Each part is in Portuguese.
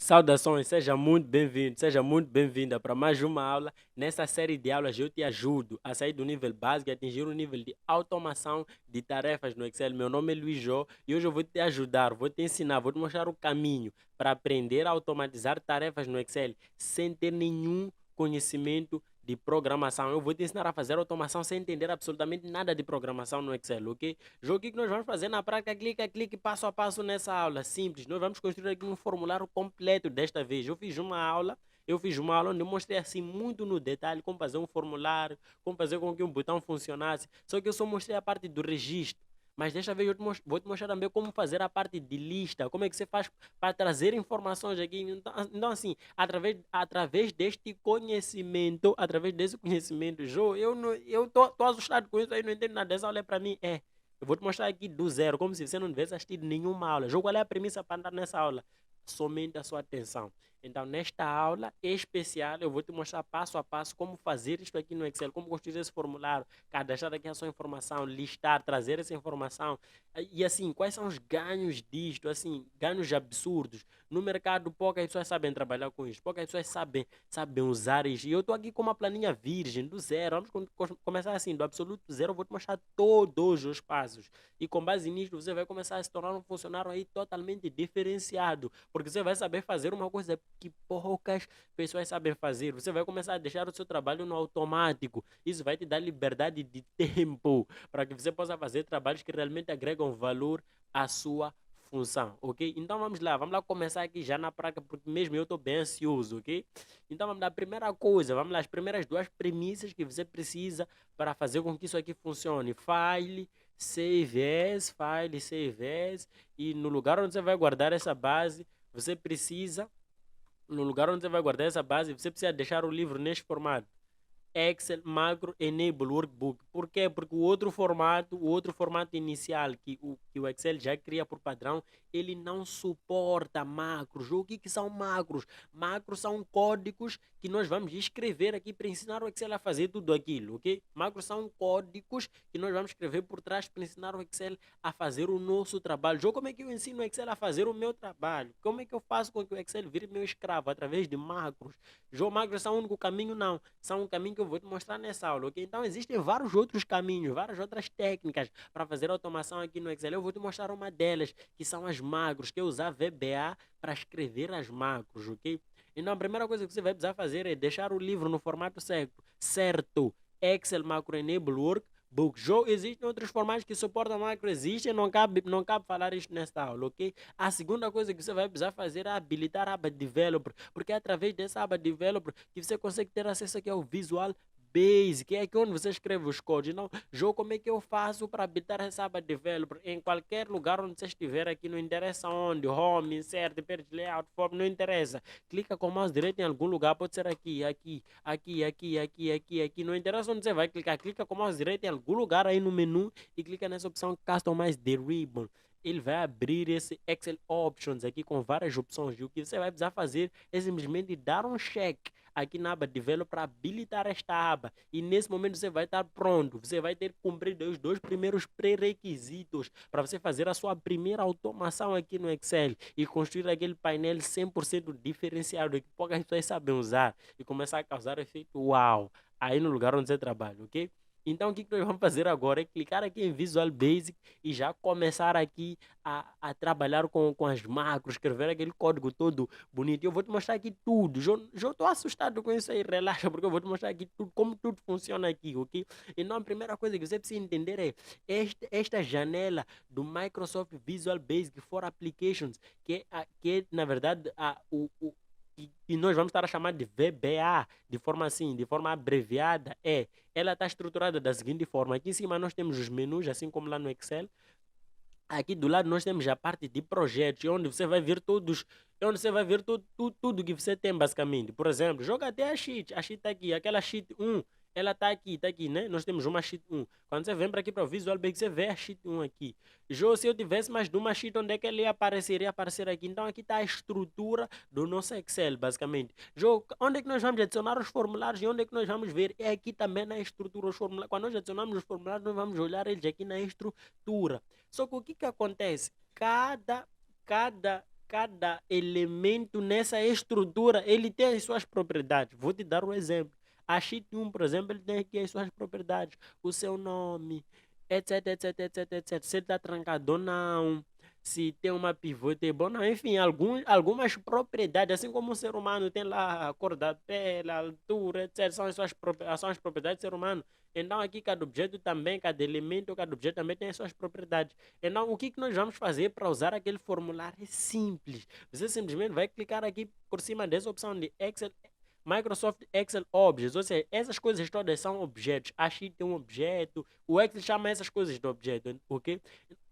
Saudações, seja muito bem-vindo, seja muito bem-vinda para mais uma aula. Nessa série de aulas eu te ajudo a sair do nível básico e atingir o nível de automação de tarefas no Excel. Meu nome é Luiz Jô e hoje eu vou te ajudar, vou te ensinar, vou te mostrar o caminho para aprender a automatizar tarefas no Excel sem ter nenhum conhecimento de programação. Eu vou te ensinar a fazer automação sem entender absolutamente nada de programação no Excel, ok? O que nós vamos fazer na prática? Clica, clique, passo a passo nessa aula. Simples. Nós vamos construir aqui um formulário completo desta vez. Eu fiz uma aula onde eu mostrei assim muito no detalhe como fazer um formulário, como fazer com que um botão funcionasse. Só que eu só mostrei a parte do registro. Mas desta vez vou te mostrar também como fazer a parte de lista, como é que você faz para trazer informações aqui. Então assim, através através desse conhecimento, Jô, eu tô assustado com isso aí, não entendo nada dessa aula é para mim. Eu vou te mostrar aqui do zero, como se você não tivesse assistido nenhuma aula. Jô, qual é a premissa para andar nessa aula? Somente a sua atenção. Então, nesta aula especial, eu vou te mostrar passo a passo como fazer isto aqui no Excel, como construir esse formulário, cadastrar aqui a sua informação, listar, trazer essa informação. E assim, quais são os ganhos disto? Assim, ganhos absurdos. No mercado, poucas pessoas sabem trabalhar com isso, poucas pessoas sabem usar isso. E eu estou aqui com uma planilha virgem, do zero. Vamos começar assim, do absoluto zero, eu vou te mostrar todos os passos. E com base nisso, você vai começar a se tornar um funcionário aí totalmente diferenciado. Porque você vai saber fazer uma coisa que poucas pessoas sabem fazer. Você vai começar a deixar o seu trabalho no automático. Isso vai te dar liberdade de tempo para que você possa fazer trabalhos que realmente agregam valor à sua função, ok? Então vamos lá começar aqui já na prática, porque mesmo eu estou bem ansioso, ok? Então vamos lá, a primeira coisa, vamos lá, as primeiras duas premissas que você precisa para fazer com que isso aqui funcione. File, save as, e no lugar onde você vai guardar essa base, você precisa, no lugar onde você vai guardar essa base, você precisa deixar o livro neste formato. Excel Macro Enable Workbook. Por quê? Porque o outro formato inicial que o Excel já cria por padrão, ele não suporta macros. O que são macros? Macros são códigos que nós vamos escrever aqui para ensinar o Excel a fazer tudo aquilo, ok? Macros são códigos que nós vamos escrever por trás para ensinar o Excel a fazer o nosso trabalho. Já como é que eu ensino o Excel a fazer o meu trabalho? Como é que eu faço com que o Excel vire meu escravo? Através de macros. Já macros são o único caminho? Não. São um caminho que eu vou te mostrar nessa aula, ok? Então existem vários outros caminhos, várias outras técnicas para fazer automação aqui no Excel. Eu vou te mostrar uma delas, que são as macros, que é usar VBA para escrever as macros, ok? Então a primeira coisa que você vai precisar fazer é deixar o livro no formato certo. Excel Macro Enable Workbook. Já existem outros formatos que suportam macro, existem, não cabe falar isto nesta aula, ok? A segunda coisa que você vai precisar fazer é habilitar a aba Developer, porque é através dessa aba Developer que você consegue ter acesso aqui ao Visual Basic, é aqui onde você escreve os códigos. Não, João, como é que eu faço para habilitar essa aba Developer? Em qualquer lugar onde você estiver aqui, não interessa onde, Home, Insert, Page Layout, Form, não interessa. Clica com o mouse direito em algum lugar, pode ser aqui, aqui, não interessa onde você vai clicar, clica com o mouse direito em algum lugar aí no menu e clica nessa opção Customize the Ribbon. Ele vai abrir esse Excel Options aqui com várias opções. E o que você vai precisar fazer é simplesmente dar um check aqui na aba Develop para habilitar esta aba. E nesse momento você vai estar pronto. Você vai ter que cumprir os dois primeiros pré-requisitos para você fazer a sua primeira automação aqui no Excel e construir aquele painel 100% diferenciado que poucas pessoas sabem usar e começar a causar efeito uau aí no lugar onde você trabalha, ok? Então, o que nós vamos fazer agora é clicar aqui em Visual Basic e já começar aqui a trabalhar com as macros, escrever aquele código todo bonito. Eu vou te mostrar aqui tudo. Já estou assustado com isso aí, relaxa, porque eu vou te mostrar aqui tudo, como tudo funciona aqui, ok? Então, a primeira coisa que você precisa entender é esta janela do Microsoft Visual Basic for Applications, que é na verdade, que nós vamos estar a chamar de VBA, de forma assim, de forma abreviada, ela está estruturada da seguinte forma. Aqui em cima nós temos os menus, assim como lá no Excel. Aqui do lado nós temos a parte de projetos, onde você vai ver todos, onde você vai ver tudo que você tem basicamente. Por exemplo, joga até a sheet está aqui, aquela sheet 1, ela está aqui, né? Nós temos uma sheet 1. Quando você vem para aqui para o Visual Basic, você vê a sheet 1 aqui. Já se eu tivesse mais de uma sheet, onde é que ele ia aparecer? Ia aparecer aqui. Então aqui está a estrutura do nosso Excel, basicamente. Já onde é que nós vamos adicionar os formulários e onde é que nós vamos ver? É aqui também na estrutura os formulários. Quando nós adicionamos os formulários, nós vamos olhar eles aqui na estrutura. Só que o que acontece? Cada, cada elemento nessa estrutura, ele tem as suas propriedades. Vou te dar um exemplo. A sheet 1, por exemplo, ele tem aqui as suas propriedades. O seu nome, etc, etc, etc, etc. Se ele está trancado ou não, se tem uma pivote bom, não, enfim, algumas propriedades, assim como o ser humano tem lá a cor da pele, a altura, etc. São as propriedades do ser humano. Então aqui cada objeto também, cada elemento, cada objeto também tem as suas propriedades. Então o que nós vamos fazer para usar aquele formulário é simples. Você simplesmente vai clicar aqui por cima dessa opção de Excel, Microsoft Excel Objects, ou seja, essas coisas todas são objetos. A sheet tem um objeto, o Excel chama essas coisas de objeto, ok?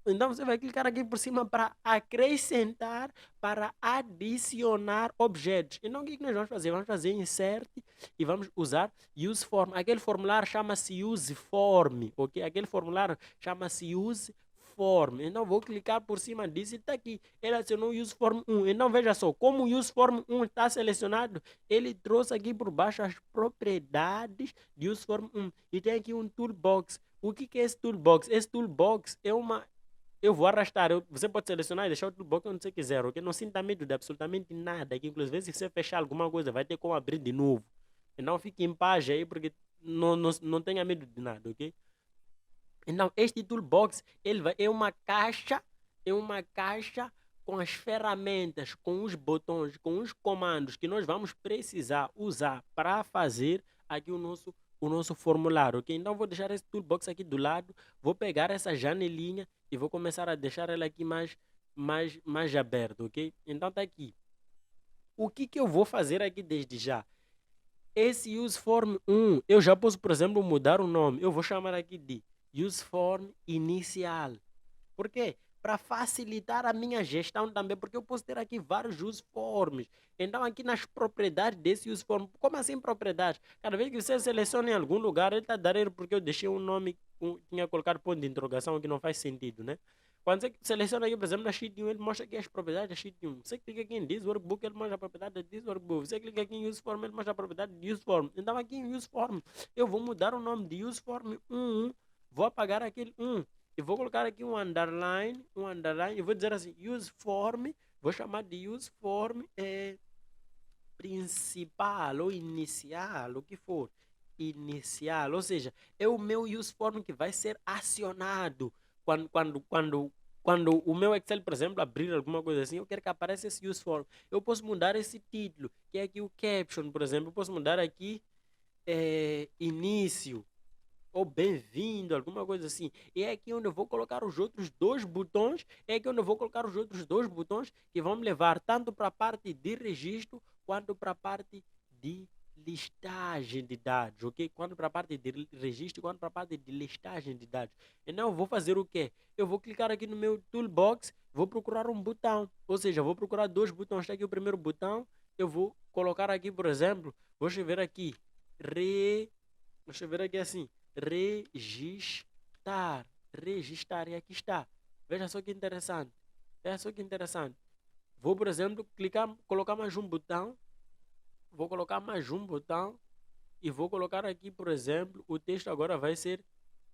Então você vai clicar aqui por cima para acrescentar, para adicionar objetos. Então o que nós vamos fazer? Vamos fazer insert e vamos usar use form. Aquele formulário chama-se use form, ok? Aquele formulário chama-se use form. Então vou clicar por cima disso e está aqui. Ele acionou use form 1. Então veja só, como o use form 1 está selecionado, ele trouxe aqui por baixo as propriedades de use form 1. E tem aqui um toolbox. O que é esse toolbox? Esse toolbox é uma... Eu vou arrastar, você pode selecionar e deixar o toolbox onde você quiser, ok? Não sinta medo de absolutamente nada, que inclusive se você fechar alguma coisa, vai ter como abrir de novo. Então fique em paz aí, porque não tenha medo de nada, ok? Então este toolbox, é uma caixa com as ferramentas, com os botões, com os comandos que nós vamos precisar usar para fazer aqui o nosso formulário, ok? Então vou deixar esse toolbox aqui do lado, vou pegar essa janelinha e vou começar a deixar ela aqui mais aberta, ok? Então tá aqui. O que eu vou fazer aqui desde já? Esse useform 1, eu já posso, por exemplo, mudar o nome. Eu vou chamar aqui de useform inicial. Por quê? Para facilitar a minha gestão também, porque eu posso ter aqui vários useforms. Então, aqui nas propriedades desse useform, como assim propriedades? Cada vez que você seleciona em algum lugar, ele está dando erro porque eu deixei um nome, tinha colocado ponto de interrogação que não faz sentido, né? Quando você seleciona aqui, por exemplo, na sheet 1, ele mostra aqui as propriedades da sheet 1. Você clica aqui em this workbook, ele mostra a propriedade de this workbook. Você clica aqui em use form, ele mostra a propriedade de use form. Então aqui em use form, eu vou mudar o nome de use form 1, vou apagar aquele 1 e vou colocar aqui um underline, e vou dizer assim, use form, vou chamar de use form principal ou inicial, o que for. Inicial, ou seja, é o meu use form que vai ser acionado quando o meu Excel, por exemplo, abrir alguma coisa assim, eu quero que apareça esse use form. Eu posso mudar esse título, que é aqui o caption, por exemplo. Eu posso mudar aqui início ou bem-vindo, alguma coisa assim. E é aqui onde eu vou colocar os outros dois botões. É aqui onde eu vou colocar os outros dois botões que vão me levar tanto para a parte de registro quanto para a parte de listagem de dados, ok? Quanto para a parte de registro, quanto para a parte de listagem de dados. Então eu vou fazer o quê? Eu vou clicar aqui no meu toolbox, vou procurar um botão, ou seja, vou procurar dois botões. Está aqui o primeiro botão, eu vou colocar aqui, por exemplo, vou escrever aqui, vou escrever aqui assim, registrar, registrar, e aqui está. Veja só que interessante, veja só que interessante. Vou, por exemplo, clicar, colocar mais um botão, vou colocar mais um botão e vou colocar aqui, por exemplo, o texto agora vai ser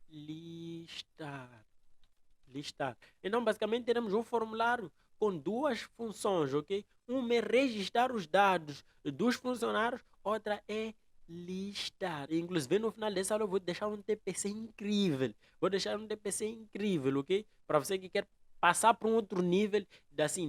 listar. Listar. Então, basicamente, teremos um formulário com duas funções, ok? Uma é registrar os dados dos funcionários, outra é listar. Inclusive, no final dessa aula, eu vou deixar um TPC incrível. Vou deixar um TPC incrível, ok? Para você que quer passar para um outro nível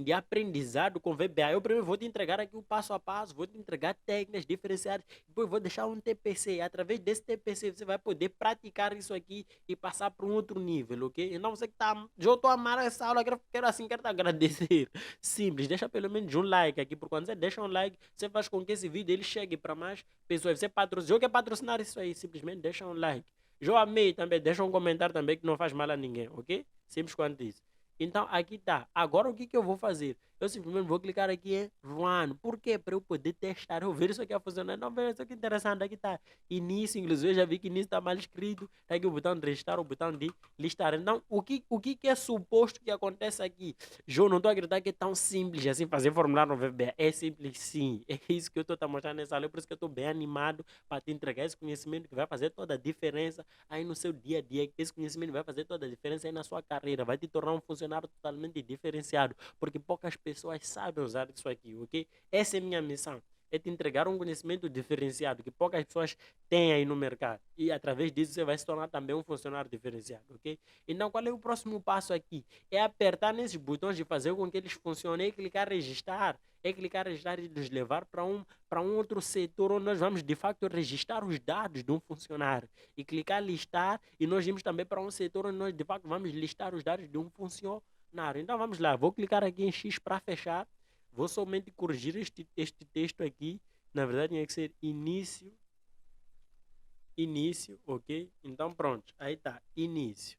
de aprendizado com VBA. Eu primeiro vou te entregar aqui o passo a passo, vou te entregar técnicas diferenciadas, depois vou deixar um TPC. Através desse TPC você vai poder praticar isso aqui e passar para um outro nível, ok? Então você que está... Eu estou amando essa aula, quero te agradecer. Simples, deixa pelo menos um like aqui, porque quando você deixa um like, você faz com que esse vídeo ele chegue para mais pessoas. Você eu quer patrocinar isso aí, simplesmente deixa um like. Eu amei também, deixa um comentário também que não faz mal a ninguém, ok? Simples quanto isso. Então, aqui está. Agora, o que eu vou fazer? Eu simplesmente vou clicar aqui em Run. Por quê? Para eu poder testar, eu ver isso aqui a funcionar. Não, veja só que interessante. Aqui está. Início, inclusive, eu já vi que início está mal escrito. Está aqui o botão de registrar, o botão de listar. Então, o que é suposto que aconteça aqui? João, não estou a acreditar que é tão simples assim fazer formulário no VBA. É simples, sim. É isso que eu estou te mostrando nessa aula. É por isso que eu estou bem animado para te entregar esse conhecimento que vai fazer toda a diferença aí no seu dia a dia. Esse conhecimento vai fazer toda a diferença aí na sua carreira. Vai te tornar um funcionário totalmente diferenciado. Porque poucas pessoas sabem usar isso aqui, ok? Essa é a minha missão. É te entregar um conhecimento diferenciado que poucas pessoas têm aí no mercado. E através disso você vai se tornar também um funcionário diferenciado, ok? Então qual é o próximo passo aqui? É apertar nesses botões e fazer com que eles funcionem, é clicar registrar, e nos levar para um outro setor onde nós vamos de facto registrar os dados de um funcionário e clicar listar e nós vamos também para um setor onde nós de facto vamos listar os dados de um funcionário. Então vamos lá, vou clicar aqui em X para fechar, vou somente corrigir este texto aqui, na verdade tinha que ser início, ok? Então pronto, aí está, início.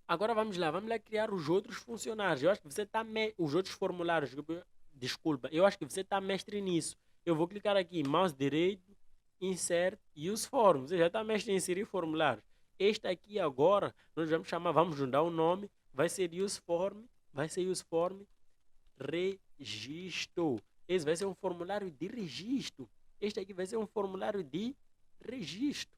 Agora vamos lá criar os outros funcionários. Eu acho que você está os outros formulários. Desculpa, eu acho que você está mestre nisso. Eu vou clicar aqui, mouse direito, insert, use form. Você já está mestre em inserir formulários. Este aqui agora, nós vamos chamar, vamos juntar o nome, vai ser use form registro. Esse vai ser um formulário de registro. Este aqui vai ser um formulário de registro.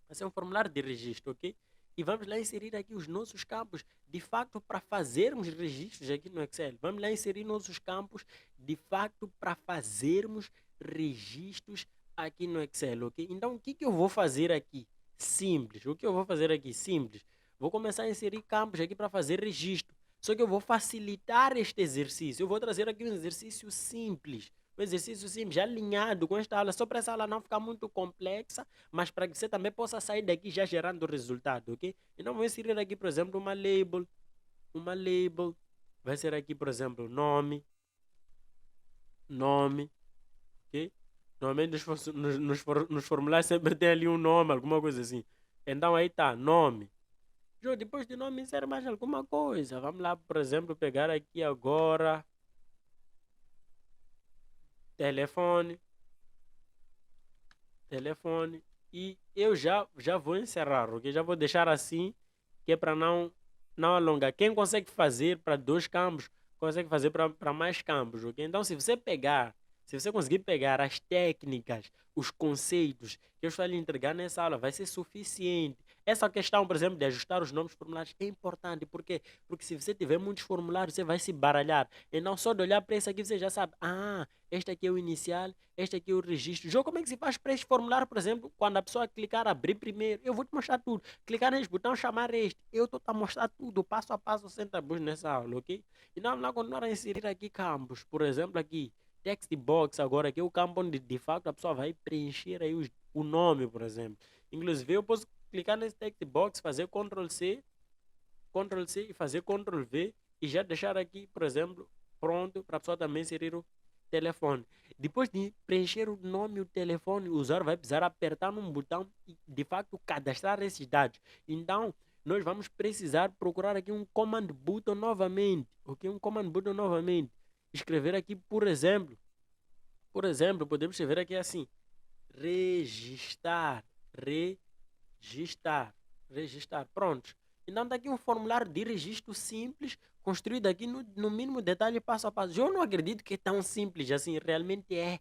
Vai ser um formulário de registro, ok? E vamos lá inserir aqui os nossos campos, de facto, para fazermos registros aqui no Excel. Vamos lá inserir nossos campos, de facto, para fazermos registros aqui no Excel, ok? Então, o que eu vou fazer aqui? Simples. O que eu vou fazer aqui? Simples. Vou começar a inserir campos aqui para fazer registro. Só que eu vou facilitar este exercício. Eu vou trazer aqui um exercício simples. Um exercício simples, alinhado com esta aula, só para essa aula não ficar muito complexa, mas para que você também possa sair daqui já gerando resultado, ok? Então vou inserir aqui, por exemplo, uma label, vai ser aqui, por exemplo, nome, ok? Normalmente nos formulários sempre tem ali um nome, alguma coisa assim. Então aí tá, nome. Depois de nome insere mais alguma coisa. Vamos lá, por exemplo, pegar aqui agora telefone e eu já vou encerrar, ok? Já vou deixar assim, que é para não alongar. Quem consegue fazer para 2 campos, consegue fazer para mais campos, ok? Então, se você conseguir pegar as técnicas, os conceitos que eu estou a lhe entregar nessa aula, vai ser suficiente. Essa questão, por exemplo, de ajustar os nomes formulários é importante, porque se você tiver muitos formulários, você vai se baralhar. Então, só de olhar para isso aqui, você já sabe, este aqui é o inicial, este aqui é o registro. Já como é que se faz para este formulário, por exemplo, quando a pessoa clicar abrir primeiro? Eu vou te mostrar tudo. Clicar nesse botão, chamar este. Eu estou a mostrar tudo, passo a passo, sem tabus nessa aula, ok? E não vamos lá continuar a inserir aqui campos. Por exemplo, aqui, text box agora, aqui é o campo onde de facto a pessoa vai preencher aí o nome, por exemplo. Inclusive, eu posso clicar nesse text box, fazer Ctrl C e fazer Ctrl V e já deixar aqui, por exemplo, pronto para a pessoa também inserir o telefone. Depois de preencher o nome e o telefone, o usuário vai precisar apertar num botão e, de facto, cadastrar esses dados. Então, nós vamos precisar procurar aqui um command button novamente, ok? Um command button novamente. Escrever aqui, por exemplo, podemos escrever aqui assim, registrar, pronto. Então está aqui um formulário de registro simples, construído aqui no mínimo detalhe, passo a passo. Eu não acredito que é tão simples assim, realmente é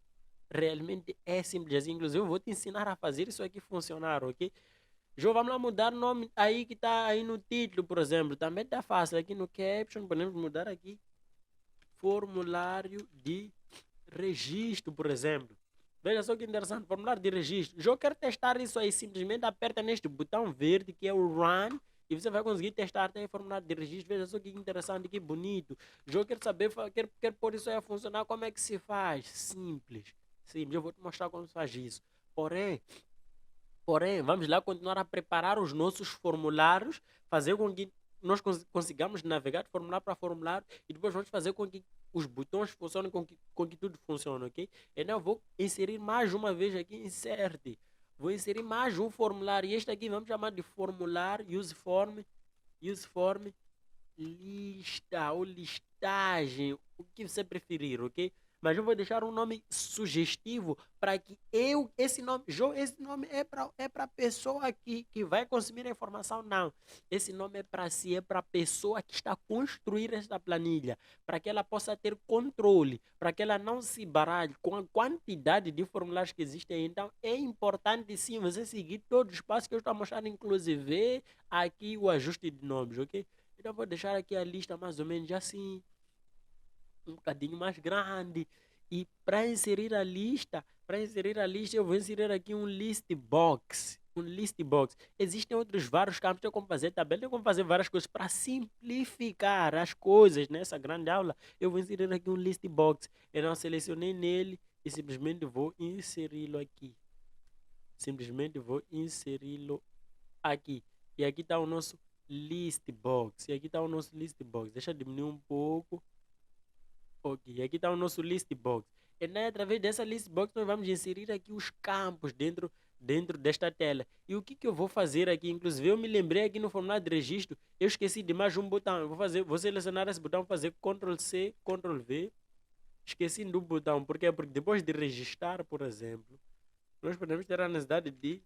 simples assim. Inclusive eu vou te ensinar a fazer isso aqui funcionar, ok? João, vamos lá mudar o nome aí que está aí no título, por exemplo. Também está fácil. Aqui no caption podemos mudar aqui formulário de registro, por exemplo. Veja só que interessante, formulário de registro. Já quero testar isso aí, simplesmente aperta neste botão verde que é o Run e você vai conseguir testar até formulário de registro. Veja só que interessante, que bonito. Já quero saber, quero pôr isso aí a funcionar, como é que se faz? Simples. Eu vou te mostrar como se faz isso. Porém, vamos lá continuar a preparar os nossos formulários, fazer com que nós consigamos navegar de formulário para formulário e depois vamos fazer com que os botões funcionem, com que tudo funcione, ok? Então eu vou inserir mais uma vez aqui, insert. Vou inserir mais um formulário e este aqui vamos chamar de formulário, use form lista ou listagem, o que você preferir, ok? Mas eu vou deixar um nome sugestivo para que esse nome é para pessoa que vai consumir a informação, não. Esse nome é para si, é para a pessoa que está a construir esta planilha, para que ela possa ter controle, para que ela não se baralhe com a quantidade de formulários que existem. Então, é importante sim você seguir todos os passos que eu estou a mostrar, inclusive aqui o ajuste de nomes, ok? Então, vou deixar aqui a lista mais ou menos assim. um bocadinho mais grande. E para inserir a lista, eu vou inserir aqui um list box. Um list box. Existem outros vários campos, tem como fazer tabela, tem como fazer várias coisas para simplificar as coisas nessa grande aula. Eu vou inserir aqui um list box. Eu não selecionei nele e simplesmente vou inseri-lo aqui. Simplesmente vou inseri-lo aqui. E aqui está o nosso list box. E aqui está o nosso list box. Deixa eu diminuir um pouco. Ok, aqui está o nosso list box. E né, através dessa list box nós vamos inserir aqui os campos dentro desta tela. E o que, que eu vou fazer aqui? Inclusive eu me lembrei aqui no formulário de registro, eu esqueci de mais um botão. Eu vou selecionar esse botão, fazer Ctrl C, Ctrl V. Esqueci do botão, por quê? Porque depois de registrar, por exemplo, nós podemos ter a necessidade de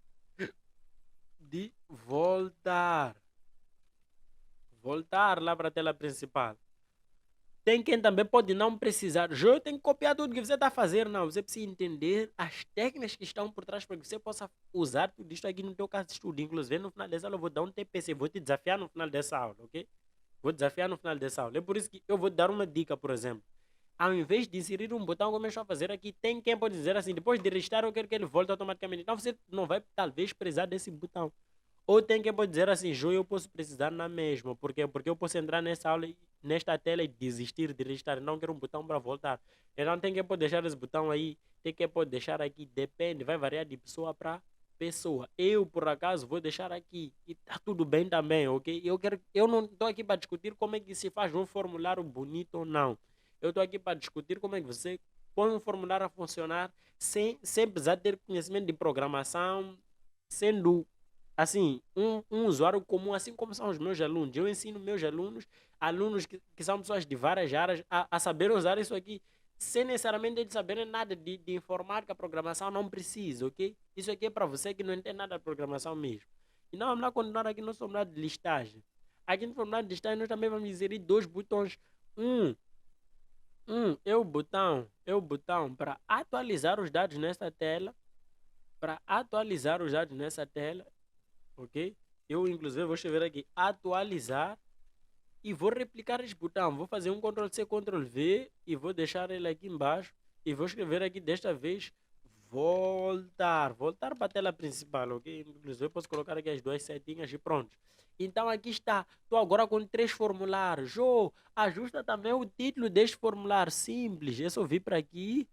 voltar lá para a tela principal. Tem quem também pode não precisar. Eu tenho que copiar tudo que você está a fazer. Não, você precisa entender as técnicas que estão por trás para que você possa usar tudo isto aqui no teu caso de estudo. Inclusive, no final dessa aula, eu vou dar um TPC. Vou te desafiar no final dessa aula, ok? Vou desafiar no final dessa aula. É por isso que eu vou te dar uma dica, por exemplo. Ao invés de inserir um botão, como eu estou a fazer aqui, tem quem pode dizer assim, depois de registrar, eu quero que ele volte automaticamente. Então, você não vai, talvez, precisar desse botão. Ou tem quem pode dizer assim, João, eu posso precisar na mesma. Por quê? Porque eu posso entrar nessa aula, nesta tela e desistir de registrar. Não quero um botão para voltar. Então tem quem pode deixar esse botão aí. Tem quem pode deixar aqui. Depende, vai variar de pessoa para pessoa. Eu, por acaso, vou deixar aqui. E tá tudo bem também, ok? Eu não estou aqui para discutir como é que se faz um formulário bonito ou não. Eu estou aqui para discutir como é que você põe um formulário a funcionar sem precisar ter conhecimento de programação, sendo assim, um usuário comum, assim como são os meus alunos. Eu ensino meus alunos que são pessoas de várias áreas, a saber usar isso aqui, sem necessariamente eles saberem nada de informática, programação, não precisa, ok? Isso aqui é para você que não entende nada de programação mesmo. Então, vamos lá continuar aqui no formulário de listagem. Aqui no formulário de listagem, nós também vamos inserir dois botões. Um, é o botão para atualizar os dados nessa tela, para atualizar os dados nessa tela, ok? Eu, inclusive, vou escrever aqui atualizar e vou replicar esse botão. Vou fazer um Ctrl C, Ctrl V e vou deixar ele aqui embaixo e vou escrever aqui desta vez voltar para a tela principal, ok? Inclusive, eu posso colocar aqui as duas setinhas e pronto. Então, aqui está. Estou agora com 3 formulários. Ajusta também o título deste formulário. Simples. É só vir para aqui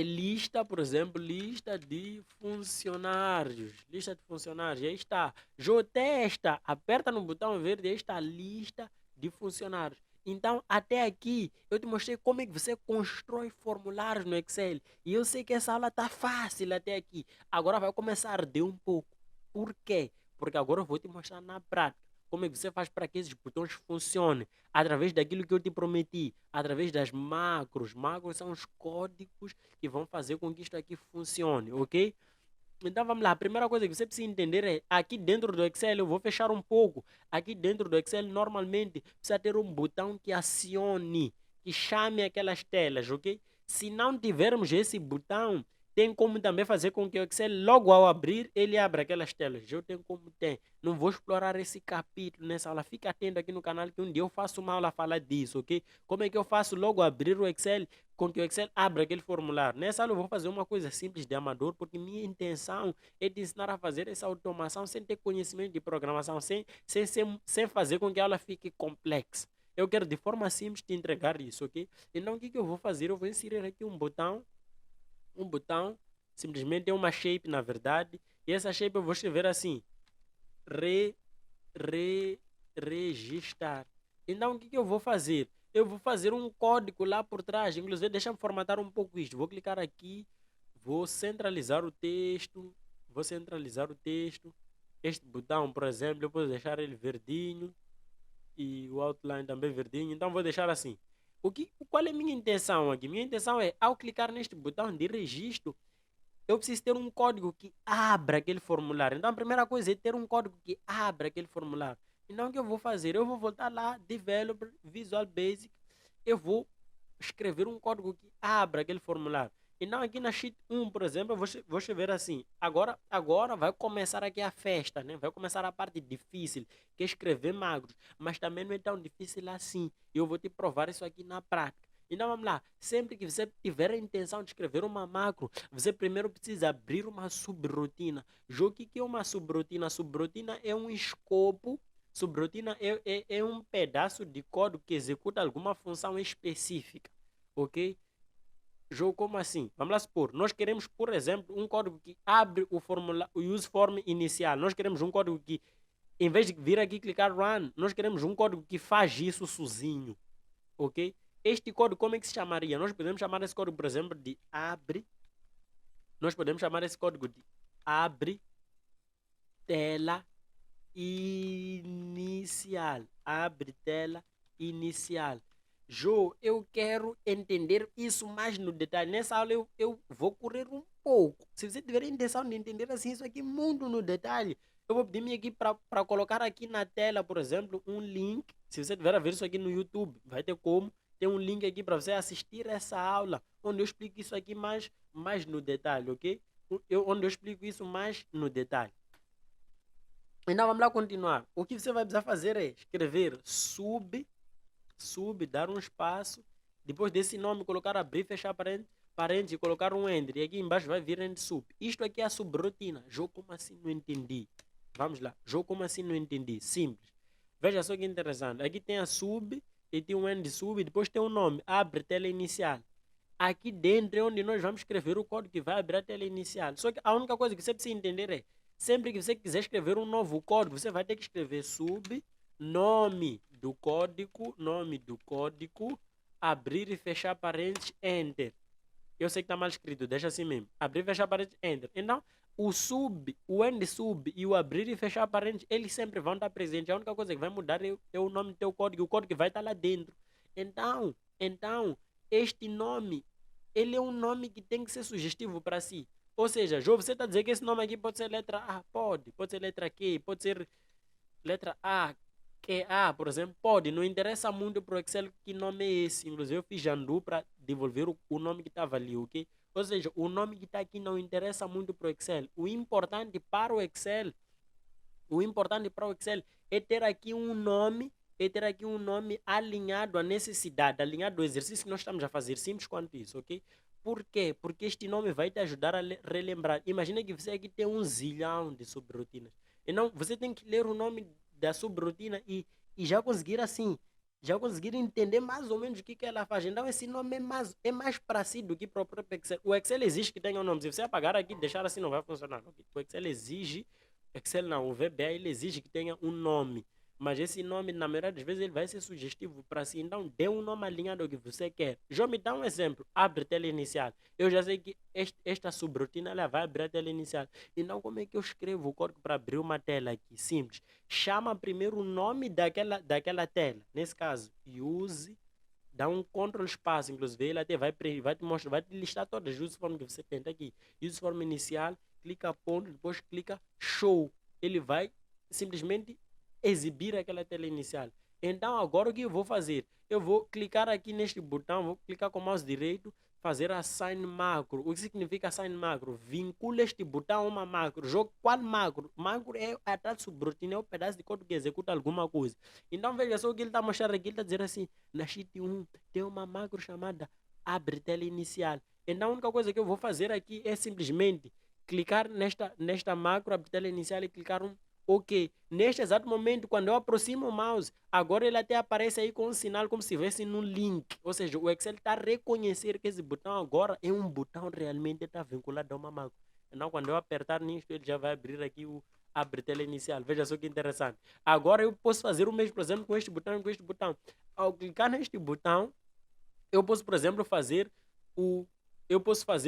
lista, por exemplo, lista de funcionários. Lista de funcionários. Aí está. Testa. Aperta no botão verde. Aí está a lista de funcionários. Então, até aqui, eu te mostrei como é que você constrói formulários no Excel. E eu sei que essa aula está fácil até aqui. Agora vai começar a arder um pouco. Por quê? Porque agora eu vou te mostrar na prática como é que você faz para que esses botões funcionem através daquilo que eu te prometi, através das macros. Macros são os códigos que vão fazer com que isto aqui funcione, ok? Então vamos lá, a primeira coisa que você precisa entender é, aqui dentro do Excel, eu vou fechar um pouco, aqui dentro do Excel normalmente precisa ter um botão que acione, que chame aquelas telas, ok? Se não tivermos esse botão, tem como também fazer com que o Excel logo ao abrir, ele abra aquelas telas. Eu tenho como tem. Não vou explorar esse capítulo nessa aula. Fica atento aqui no canal que um dia eu faço uma aula a falar disso, ok? Como é que eu faço logo abrir o Excel com que o Excel abra aquele formulário. Nessa aula eu vou fazer uma coisa simples de amador, porque minha intenção é te ensinar a fazer essa automação sem ter conhecimento de programação, sem fazer com que a aula fique complexa. Eu quero de forma simples te entregar isso, ok? Então o que eu vou fazer? Eu vou inserir aqui um botão, simplesmente é uma shape na verdade, e essa shape eu vou escrever assim, registrar. Então o que eu vou fazer? Eu vou fazer um código lá por trás. Inclusive, deixa eu formatar um pouco isto. Vou clicar aqui, vou centralizar o texto. Vou centralizar o texto. Este botão, por exemplo, eu posso deixar ele verdinho e o outline também verdinho. Então, vou deixar assim. Qual é a minha intenção aqui? Minha intenção é, ao clicar neste botão de registro, eu preciso ter um código que abra aquele formulário. Então, a primeira coisa é ter um código que abra aquele formulário. Então, o que eu vou fazer? Eu vou voltar lá, Developer, Visual Basic. Eu vou escrever um código que abra aquele formulário. Então aqui na sheet 1, por exemplo, vou escrever assim. Agora vai começar aqui a festa, né? Vai começar a parte difícil, que é escrever magros. Mas também não é tão difícil assim. Eu vou te provar isso aqui na prática. Então vamos lá. Sempre que você tiver a intenção de escrever uma macro, você primeiro precisa abrir uma subrotina. O que é uma subrotina? Subrotina é um escopo. Subrotina é um pedaço de código que executa alguma função específica. Ok? Jogo como assim? Vamos lá supor, nós queremos, por exemplo, um código que abre o useform inicial. Nós queremos um código que, em vez de vir aqui e clicar run, nós queremos um código que faz isso sozinho, ok? Este código como é que se chamaria? Nós podemos chamar esse código, por exemplo, de abre. Nós podemos chamar esse código de abre tela inicial. Abre tela inicial. Jô, eu quero entender isso mais no detalhe. Nessa aula eu vou correr um pouco. Se você tiver intenção de entender assim isso aqui muito no detalhe, eu vou pedir aqui para colocar aqui na tela, por exemplo, um link. Se você tiver a ver isso aqui no YouTube, vai ter como. Tem um link aqui para você assistir essa aula, onde eu explico isso aqui mais no detalhe, ok? Onde eu explico isso mais no detalhe. Então vamos lá continuar. O que você vai precisar fazer é escrever sub, dar um espaço, depois desse nome colocar abrir, fechar parênteses e colocar um enter. E aqui embaixo vai vir end sub. Isto aqui é a subrotina. Jogo como assim não entendi? Vamos lá. Jogo como assim não entendi? Simples. Veja só que interessante. Aqui tem a sub e tem um end sub e depois tem um nome. Abre tela inicial. Aqui dentro é onde nós vamos escrever o código que vai abrir a tela inicial. Só que a única coisa que você precisa entender é, sempre que você quiser escrever um novo código, você vai ter que escrever sub, nome do código, abrir e fechar parênteses, enter. Eu sei que está mal escrito, deixa assim mesmo. Abrir e fechar parênteses, enter. Então, o sub, o end sub e o abrir e fechar parênteses, eles sempre vão estar presentes. A única coisa que vai mudar é o nome do teu código, o código vai estar lá dentro. Então, este nome, ele é um nome que tem que ser sugestivo para si. Ou seja, João, você está dizendo que esse nome aqui pode ser letra A? Pode ser letra Q, pode ser letra A, Q, A, por exemplo, pode. Não interessa muito para o Excel que nome é esse. Inclusive, eu fiz Jandu para devolver o nome que estava ali, ok? Ou seja, o nome que está aqui não interessa muito para o Excel. O importante para o Excel é ter aqui um nome alinhado à necessidade, alinhado ao exercício que nós estamos a fazer, simples quanto isso, ok? Por quê? Porque este nome vai te ajudar a relembrar. Imagina que você aqui tem um zilhão de subrotinas. Então, você tem que ler o nome da subrotina e já conseguir assim, já conseguir entender mais ou menos o que ela faz. Então, esse nome é mais para si do que para o próprio Excel. O Excel exige que tenha um nome. Se você apagar aqui, deixar assim, não vai funcionar. Okay? O Excel exige, Excel não, o VBA ele exige que tenha um nome. Mas esse nome, na maioria das vezes, ele vai ser sugestivo para si. Então, dê um nome alinhado ao que você quer. Já me dá um exemplo. Abre tela inicial. Eu já sei que esta subrotina ela vai abrir a tela inicial. Então, como é que eu escrevo o código para abrir uma tela aqui? Simples. Chama primeiro o nome daquela tela. Nesse caso, use. Dá um Ctrl espaço, inclusive, ele até vai te mostrar, vai te listar todas as useform que você tem aqui. Useform inicial, clica ponto, depois clica show. Ele vai simplesmente exibir aquela tela inicial. Então, agora o que eu vou fazer? Eu vou clicar aqui neste botão, vou clicar com o mouse direito, fazer assign macro. O que significa assign macro? Vincula este botão a uma macro. Jogo qual macro? Macro é a tal subrotina, é o pedaço de código que executa alguma coisa. Então, veja só o que ele está mostrando aqui. Ele está dizendo assim, na sheet 1 tem uma macro chamada abre tela inicial. Então, a única coisa que eu vou fazer aqui é simplesmente clicar nesta macro, abre tela inicial e clicar ok, neste exato momento, quando eu aproximo o mouse, agora ele até aparece aí com um sinal como se estivesse num link. Ou seja, o Excel está a reconhecer que esse botão agora é um botão realmente está vinculado a uma macro. Então, quando eu apertar nisto, ele já vai abrir aqui o abre tela inicial. Veja só que interessante. Agora eu posso fazer o mesmo, por exemplo, com este botão e com este botão. Ao clicar neste botão, eu posso, por exemplo, fazer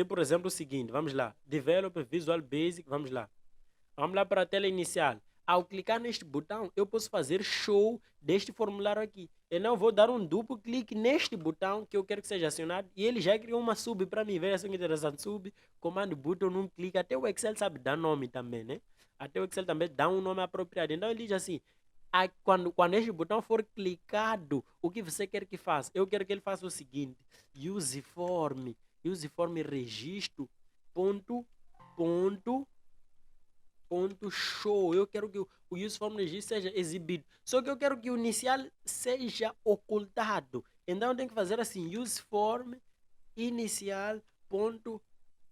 por exemplo, o seguinte. Vamos lá. Develop Visual Basic. Vamos lá. Vamos lá para a tela inicial. Ao clicar neste botão, eu posso fazer show deste formulário aqui. Eu não vou dar um duplo clique neste botão que eu quero que seja acionado e ele já criou uma sub para mim. Veja só que interessante. Sub, comando button, um clique. Até o Excel sabe dar nome também, né? Até o Excel também dá um nome apropriado. Então ele diz assim, quando este botão for clicado, o que você quer que faça? Eu quero que ele faça o seguinte, use form useform registro ponto show. Eu quero que o useform registro seja exibido. Só que eu quero que o inicial seja ocultado. Então eu tenho que fazer assim, useform inicial ponto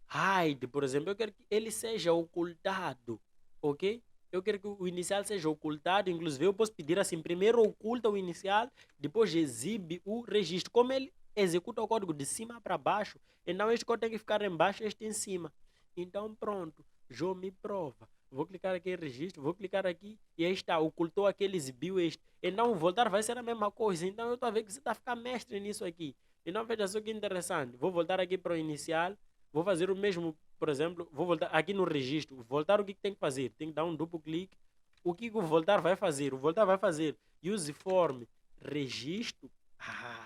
hide, por exemplo. Eu quero que ele seja ocultado, ok? Eu quero que o inicial seja ocultado. Inclusive eu posso pedir assim, primeiro oculta o inicial, depois exibe o registro. Como ele executa o código de cima para baixo, então este código tem que ficar embaixo e este em cima. Então pronto, João me prova. Vou clicar aqui em registro, vou clicar aqui e aí está, ocultou aquele, exibiu este. Então voltar vai ser a mesma coisa. Então eu estou a ver que você está a ficar mestre nisso aqui. Então veja só que interessante. Vou voltar aqui para o inicial. Vou fazer o mesmo, por exemplo, vou voltar aqui no registro. Voltar, o que tem que fazer? Tem que dar um duplo clique. O que o voltar vai fazer? O voltar vai fazer useform registro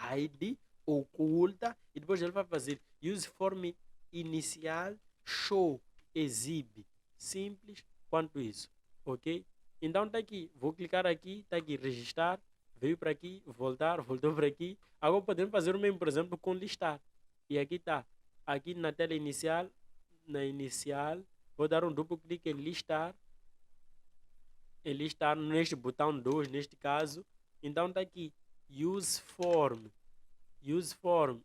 hide oculta e depois ele vai fazer useform inicial show exibe. Simples quanto isso, ok? Então tá aqui, vou clicar aqui, tá aqui registrar, veio para aqui, voltar, voltou para aqui. Agora podemos fazer o mesmo, por exemplo, com listar. E aqui tá, aqui na tela inicial, vou dar um duplo clique em listar neste botão 2, neste caso. Então tá aqui, useform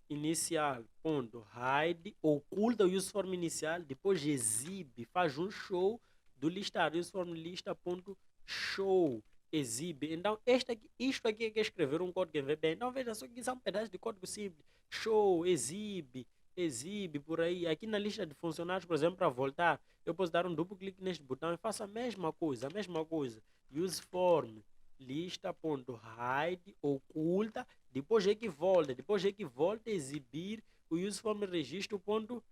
inicial ponto hide oculta o useform inicial, depois exibe, faz um show do listar, useform lista ponto show exibe. Então isto aqui é que é escrever um código em VB. Então veja só que isso é um pedaço de código simples. Show exibe por aí. Aqui na lista de funcionários, por exemplo, para voltar, eu posso dar um duplo clique neste botão e faço a mesma coisa. Useform lista.hide oculta, depois é que volta, exibir o useform registro.show.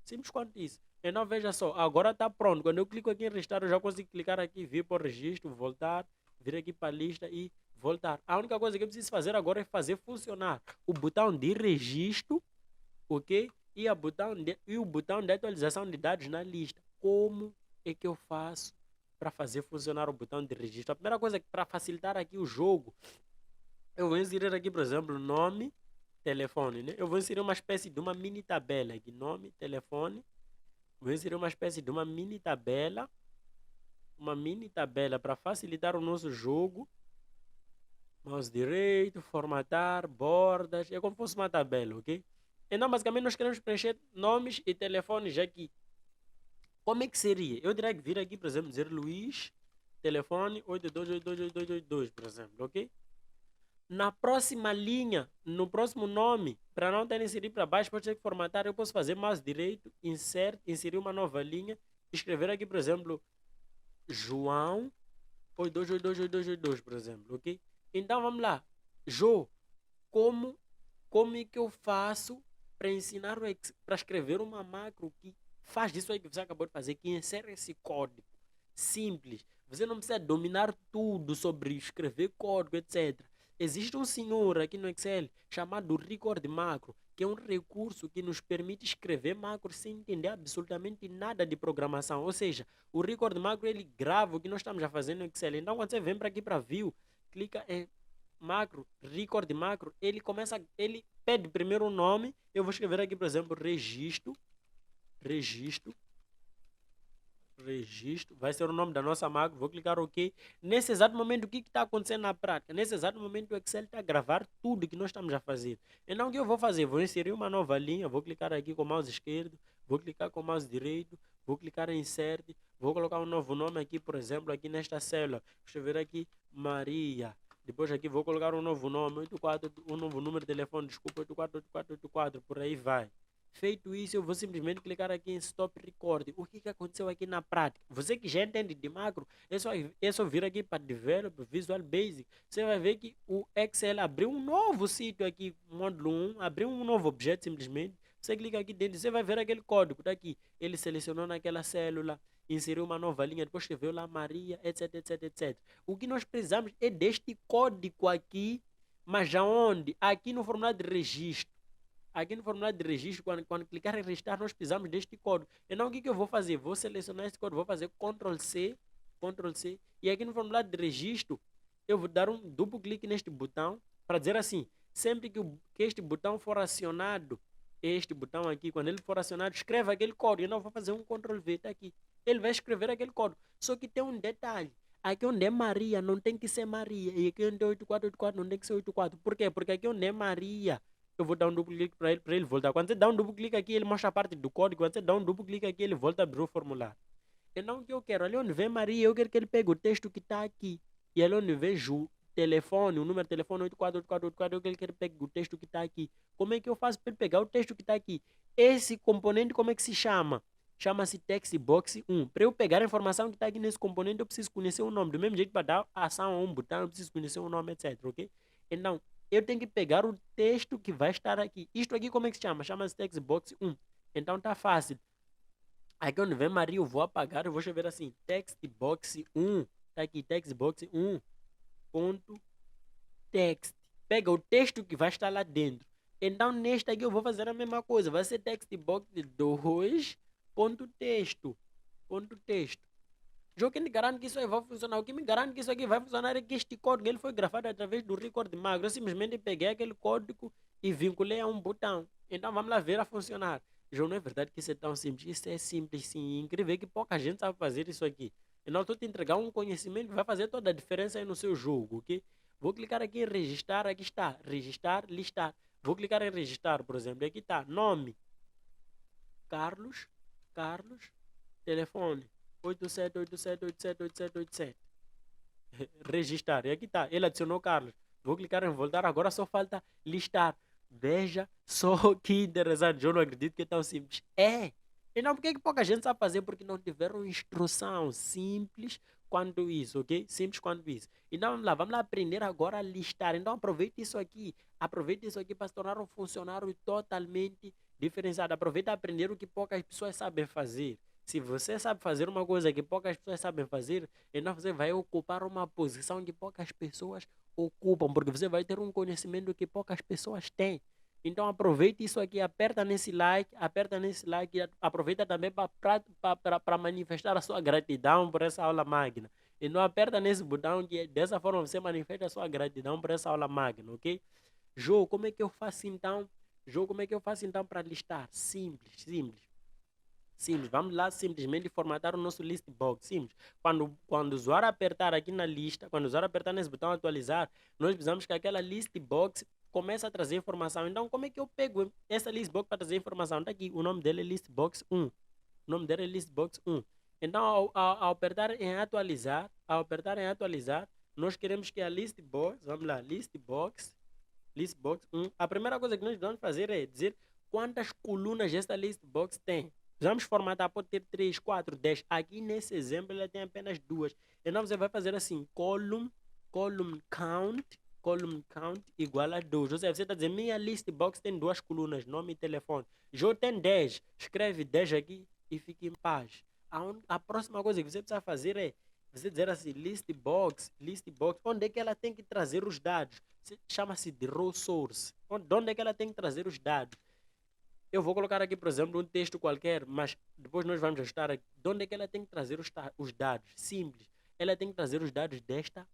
Simples quanto isso. Então veja só, agora está pronto. Quando eu clico aqui em registrar, eu já consigo clicar aqui, vir para o registro, voltar, vir aqui para a lista e voltar. A única coisa que eu preciso fazer agora é fazer funcionar o botão de registro, ok? E o botão de atualização de dados na lista. Como é que eu faço para fazer funcionar o botão de registro? A primeira coisa é que para facilitar aqui o jogo, eu vou inserir aqui, por exemplo, nome, telefone, né? Eu vou inserir uma espécie de uma mini tabela aqui, nome, telefone. Vou inserir uma espécie de uma mini tabela para facilitar o nosso jogo. Mouse direito, formatar, bordas, é como se fosse uma tabela, ok? Então, basicamente, nós queremos preencher nomes e telefones aqui. Como é que seria? Eu diria que vir aqui, por exemplo, dizer Luiz, telefone 82828282, por exemplo, ok? Na próxima linha, no próximo nome, para não ter que inserir para baixo, pode ter que formatar, eu posso fazer mouse direito, insert, inserir uma nova linha, escrever aqui, por exemplo, João 82828282, por exemplo, ok? Então vamos lá. Jô, como é que eu faço para ensinar para escrever uma macro que faz isso aí que você acabou de fazer, que insere esse código simples? Você não precisa dominar tudo sobre escrever código, etc. Existe um senhor aqui no Excel chamado Record Macro, que é um recurso que nos permite escrever macros sem entender absolutamente nada de programação. Ou seja, o Record Macro ele grava o que nós estamos a fazer no Excel. Então, quando você vem para aqui para View, clica em macro, Record Macro, ele pede primeiro o nome. Eu vou escrever aqui, por exemplo, registro, vai ser o nome da nossa macro, vou clicar OK. Nesse exato momento, o que está acontecendo na prática? Nesse exato momento, o Excel está a gravar tudo que nós estamos a fazer. Então, o que eu vou fazer? Vou inserir uma nova linha, vou clicar aqui com o mouse esquerdo, vou clicar com o mouse direito, vou clicar em Insert, vou colocar um novo nome aqui, por exemplo, aqui nesta célula, vou escrever aqui Maria. Depois aqui vou colocar um novo nome, 84, um novo número de telefone, desculpa, 848484, por aí vai. Feito isso, eu vou simplesmente clicar aqui em Stop Record. O que aconteceu aqui na prática? Você que já entende de macro, é só vir aqui para Develop, Visual Basic. Você vai ver que o Excel abriu um novo sítio aqui, módulo 1, abriu um novo objeto simplesmente. Você clica aqui dentro, você vai ver aquele código daqui. Ele selecionou naquela célula, inseriu uma nova linha, depois escreveu lá Maria, etc, etc, etc. O que nós precisamos é deste código aqui, mas aonde? Aqui no formulário de registro. Aqui no formulário de registro, quando clicar em registrar, nós precisamos deste código. Então, o que eu vou fazer? Vou selecionar esse código, vou fazer Ctrl C, e aqui no formulário de registro, eu vou dar um duplo clique neste botão para dizer assim, Sempre que este botão for acionado, este botão aqui, quando ele for acionado, escreve aquele código. Eu não vou fazer um Ctrl V, tá aqui. Ele vai escrever aquele código. Só que tem um detalhe. Aqui onde é Maria, não tem que ser Maria. E aqui onde é 8484, não tem que ser 84. Por quê? Porque aqui onde é Maria, eu vou dar um duplo clique para ele voltar. Quando você dá um duplo clique aqui, ele mostra a parte do código. Quando você dá um duplo clique aqui, ele volta a abrir o formulário. Então o que eu quero? Ali onde vem Maria, eu quero que ele pegue o texto que está aqui. E ali onde vejo o telefone, o número de telefone 848484, eu quero que ele pegue o texto que está aqui. Como é que eu faço para ele pegar o texto que está aqui? Esse componente, como é que se chama? Chama-se textbox 1. Para eu pegar a informação que está aqui nesse componente, eu preciso conhecer o nome. Do mesmo jeito, para dar ação a um botão, eu preciso conhecer o nome, etc. Ok? Então, eu tenho que pegar o texto que vai estar aqui. Isto aqui, como é que se chama? Chama-se textbox 1. Então, está fácil. Aqui onde vem Maria, eu vou apagar, eu vou escrever assim, textbox 1. Tá aqui, textbox 1. Ponto text. Pega o texto que vai estar lá dentro. Então, neste aqui eu vou fazer a mesma coisa. Vai ser textbox 2. Ponto texto. Ponto texto. O que me garante que isso aí vai funcionar? O que me garante que isso aqui vai funcionar é que este código ele foi gravado através do Record Magro. Eu simplesmente peguei aquele código e vinculei a um botão. Então vamos lá ver a funcionar. João, não é verdade que isso é tão simples. Isso é simples, sim. Incrível que pouca gente sabe fazer isso aqui. Então estou te entregar um conhecimento que vai fazer toda a diferença aí no seu jogo, ok? Vou clicar aqui em registrar, aqui está. Registrar, listar. Vou clicar em registrar, por exemplo. Aqui está, nome. Carlos, telefone. 8787878787. Registrar. E aqui está. Ele adicionou Carlos. Vou clicar em voltar. Agora só falta listar. Veja só que interessante. Eu não acredito que é tão simples. É. E não, porque que pouca gente sabe fazer? Porque não tiveram instrução simples quanto isso, ok? Simples quanto isso. Então vamos lá aprender agora a listar. Então aproveite isso aqui. Aproveite isso aqui para se tornar um funcionário totalmente diferenciado. Aproveita a aprender o que poucas pessoas sabem fazer. Se você sabe fazer uma coisa que poucas pessoas sabem fazer, então você vai ocupar uma posição que poucas pessoas ocupam, porque você vai ter um conhecimento que poucas pessoas têm. Então aproveite isso aqui, aperta nesse like e aproveita também para manifestar a sua gratidão por essa aula magna. E não aperta nesse botão que dessa forma você manifesta a sua gratidão por essa aula magna, ok? Jô, como é que eu faço então? Jô, como é que eu faço então para listar? Simples, simples. Simples, vamos lá simplesmente formatar o nosso list box. Simples. Quando o usuário apertar aqui na lista, quando o usuário apertar nesse botão atualizar, nós precisamos que aquela list box comece a trazer informação. Então, como é que eu pego essa list box para trazer informação? Está aqui, o nome dele é listbox 1. O nome dele é listbox 1. Então, ao apertar em atualizar, nós queremos que a list box, vamos lá, listbox 1. A primeira coisa que nós vamos fazer é dizer quantas colunas esta list box tem. Vamos formatar, pode ter 3, 4, 10. Aqui nesse exemplo ela tem apenas 2. Então você vai fazer assim, column count igual a 2. Ou seja, você está dizendo, minha list box tem 2 colunas, nome e telefone. Já tem 10. Escreve 10 aqui e fique em paz. A próxima coisa que você precisa fazer é você dizer assim, list box, onde é que ela tem que trazer os dados? Chama-se de raw source. Onde é que ela tem que trazer os dados? Eu vou colocar aqui, por exemplo, um texto qualquer, mas depois nós vamos ajustar aqui. De onde é que ela tem que trazer os dados? Simples. Ela tem que trazer os dados desta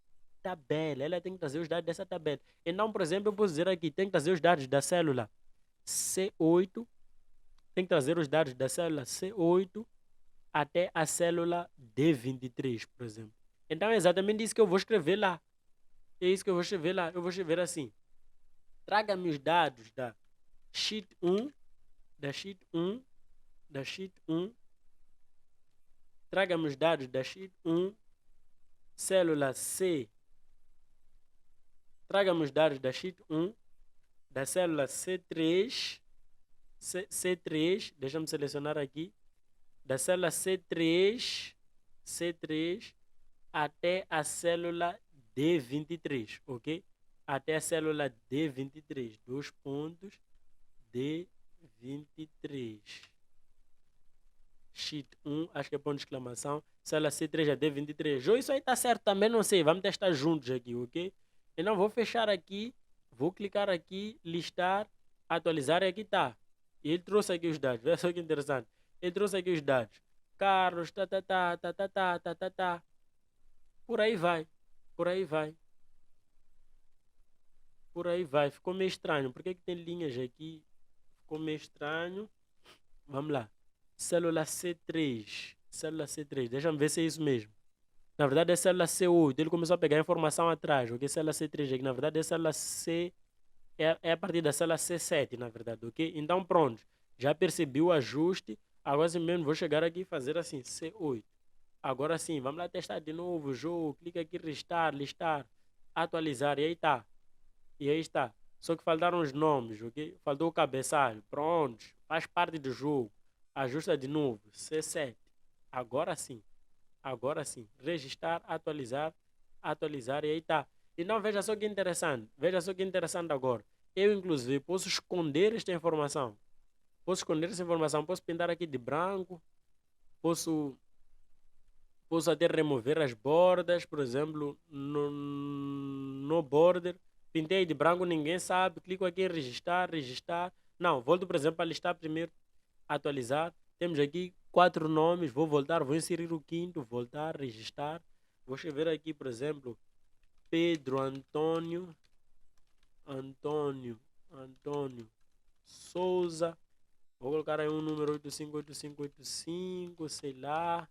tabela. Ela tem que trazer os dados dessa tabela. Então, por exemplo, eu posso dizer aqui, tem que trazer os dados da célula C8. Tem que trazer os dados da célula C8 até a célula D23, por exemplo. Então, é exatamente isso que eu vou escrever lá. É isso que eu vou escrever lá. Eu vou escrever assim. Traga-me os dados da sheet 1, da sheet 1, traga-me os dados da sheet 1, célula C, traga-me os dados da sheet 1, da célula C3, deixa-me selecionar aqui, da célula C3 até a célula D23, ok? Até a célula D23, 2 pontos, D23. Sheet 1, acho que é ponto de exclamação. Célula C3 a D23. Ou isso aí tá certo também, não sei. Vamos testar juntos aqui, ok? Então vou fechar aqui, vou clicar aqui, listar, atualizar e aqui tá. E ele trouxe aqui os dados. Olha só que interessante. Ele trouxe aqui os dados. Carlos, tá. Por aí vai. Por aí vai. por aí vai. Ficou meio estranho. Por que que tem linhas aqui? Ficou meio estranho. Vamos lá. Célula C3. Célula C3. Deixa-me ver se é isso mesmo. Na verdade é célula C8. Ele começou a pegar informação atrás. Ok? Célula C3 aqui. Na verdade é célula C. É a partir da célula C7, na verdade. Ok? Então pronto. Já percebi o ajuste. Agora sim mesmo vou chegar aqui e fazer assim. C8. Agora sim. Vamos lá testar de novo o jogo. Clica aqui, restar, listar, atualizar. E aí tá. E aí está. Só que faltaram os nomes, ok? Faltou o cabeçalho. Pronto. Faz parte do jogo. Ajusta de novo. C7. Agora sim. Agora sim. Registrar, atualizar, atualizar e aí está. Então veja só que interessante. Veja só que interessante agora. Eu, inclusive, posso esconder esta informação. Posso esconder essa informação. Posso pintar aqui de branco. Posso, posso até remover as bordas, por exemplo, no border. Pintei de branco, ninguém sabe. Clico aqui em registrar, registrar. Não, volto, por exemplo, a listar primeiro, atualizar. Temos aqui 4 nomes. Vou voltar, vou inserir o quinto, voltar, registrar. Vou escrever aqui, por exemplo, Pedro Antônio Souza. Vou colocar aí um número 858585, sei lá.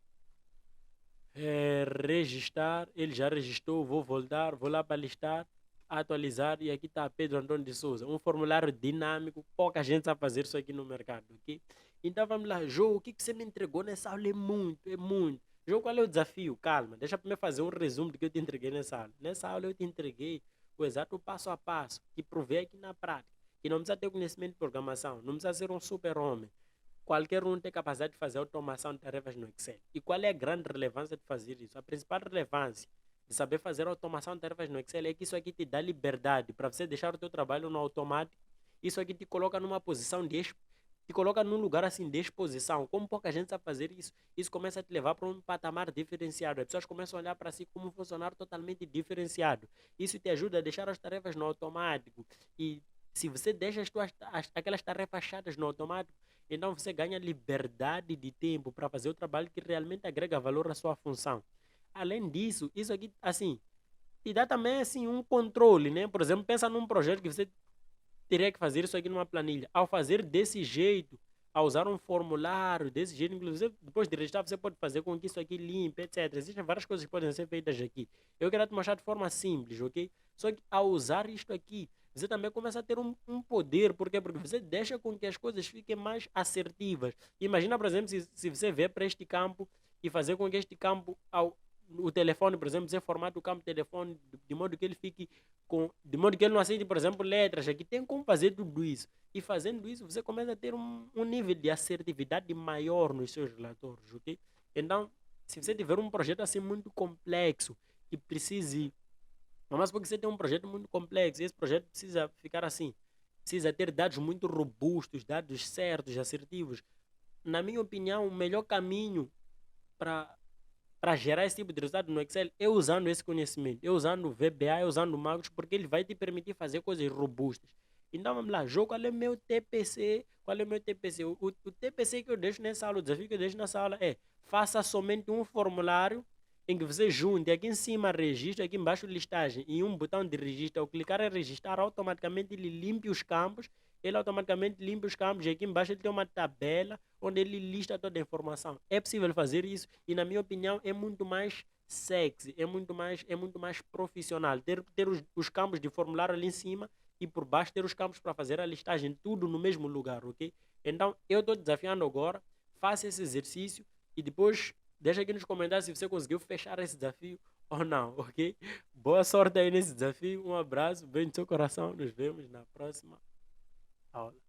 Registrar, ele já registrou, vou voltar, vou lá para listar, atualizar e aqui está Pedro Antônio de Souza, um formulário dinâmico, pouca gente sabe fazer isso aqui no mercado, ok? Então vamos lá, João, o que você me entregou nessa aula é muito, é muito. João, qual é o desafio? Calma, deixa eu primeiro fazer um resumo do que eu te entreguei nessa aula. Nessa aula eu te entreguei o exato passo a passo, que provei aqui na prática, que não precisa ter conhecimento de programação, não precisa ser um super-homem. Qualquer um tem capacidade de fazer automação de tarefas no Excel. E qual é a grande relevância de fazer isso? A principal relevância de saber fazer automação de tarefas no Excel é que isso aqui te dá liberdade para você deixar o teu trabalho no automático. Isso aqui te coloca numa posição te coloca num lugar assim de exposição. Como pouca gente sabe fazer isso, isso começa a te levar para um patamar diferenciado. As pessoas começam a olhar para si como um funcionário totalmente diferenciado. Isso te ajuda a deixar as tarefas no automático. E se você deixa aquelas tarefas chatas no automático, então você ganha liberdade de tempo para fazer o trabalho que realmente agrega valor à sua função. Além disso, isso aqui, assim, te dá também assim, um controle, né? Por exemplo, pensa num projeto que você teria que fazer isso aqui numa planilha. Ao fazer desse jeito, ao usar um formulário desse jeito, inclusive depois de registrar, você pode fazer com que isso aqui limpe, etc. Existem várias coisas que podem ser feitas aqui. Eu quero te mostrar de forma simples, ok? Só que ao usar isto aqui, você também começa a ter um poder. Por quê? Porque você deixa com que as coisas fiquem mais assertivas. Imagina, por exemplo, se você vier para este campo e fazer com que este campo, o telefone, por exemplo, você formata o campo telefone de modo que ele fique de modo que ele não aceite, por exemplo, letras. Aqui tem como fazer tudo isso. E fazendo isso, você começa a ter um nível de assertividade maior nos seus relatórios, ok? Então, se você tiver um projeto assim muito complexo, que precise. Mas porque você tem um projeto muito complexo, e esse projeto precisa ficar assim, precisa ter dados muito robustos, dados certos, assertivos. Na minha opinião, o melhor caminho para gerar esse tipo de resultado no Excel é usando esse conhecimento, é usando o VBA, é usando o Magus, porque ele vai te permitir fazer coisas robustas. Então vamos lá, jogo, qual é o meu TPC? Qual é o meu TPC? O TPC que eu deixo nessa aula, o desafio que eu deixo nessa aula é: faça somente um formulário em que você junte aqui em cima registro, aqui embaixo listagem e um botão de registro. Ao clicar em registrar, automaticamente ele limpa os campos. Ele automaticamente limpa os campos e aqui embaixo ele tem uma tabela onde ele lista toda a informação. É possível fazer isso e, na minha opinião, é muito mais sexy, é muito mais profissional. Ter os campos de formulário ali em cima e por baixo ter os campos para fazer a listagem, tudo no mesmo lugar, ok? Então, eu estou desafiando agora, faça esse exercício e depois deixa aqui nos comentários se você conseguiu fechar esse desafio ou não, ok? Boa sorte aí nesse desafio, um abraço, bem no seu coração, nos vemos na próxima aula.